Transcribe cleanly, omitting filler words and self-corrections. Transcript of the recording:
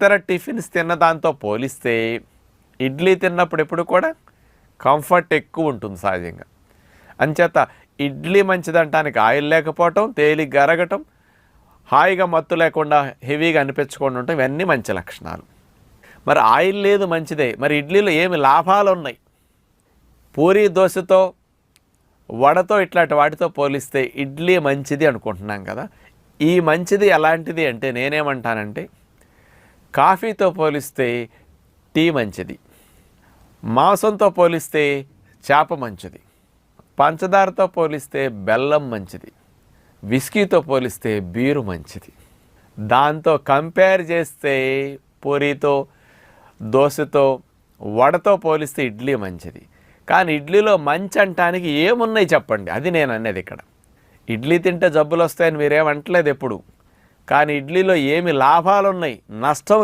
ఇతర టిఫిన్స్ తిన్న దాంతో పోలిస్తే ఇడ్లీ తిన్నప్పుడు ఎప్పుడు కూడా కంఫర్ట్ ఎక్కువ ఉంటుంది సహజంగా. అంచేత ఇడ్లీ మంచిదంటానికి ఆయిల్ లేకపోవటం, తేలిగ్గా అరగటం, హాయిగా మత్తు లేకుండా హెవీగా అనిపించకుండా ఉండటం, ఇవన్నీ మంచి లక్షణాలు. మరి ఆయిల్ లేదు మంచిదే, మరి ఇడ్లీలో ఏమి లాభాలు ఉన్నాయి? పూరీ దోశతో, వడతో, ఇట్లాంటి వాటితో పోలిస్తే ఇడ్లీ మంచిది అనుకుంటున్నాం కదా. ఈ మంచిది ఎలాంటిది అంటే నేనేమంటానంటే, కాఫీతో పోలిస్తే టీ మంచిది, మాంసంతో పోలిస్తే చేప మంచిది, పంచదారతో పోలిస్తే బెల్లం మంచిది, విస్కీతో పోలిస్తే బీరు మంచిది. దాంతో కంపేర్ చేస్తే పూరీతో, దోశతో, వడతో పోలిస్తే ఇడ్లీ మంచిది. కానీ ఇడ్లీలో మంచి అంటానికి ఏమున్నాయి చెప్పండి? అది నేను అనేది ఇక్కడ. ఇడ్లీ తింటే జబ్బులు వస్తాయని మీరేమంటలేదు ఎప్పుడు. కానీ ఇడ్లీలో ఏమి లాభాలు ఉన్నాయి, నష్టం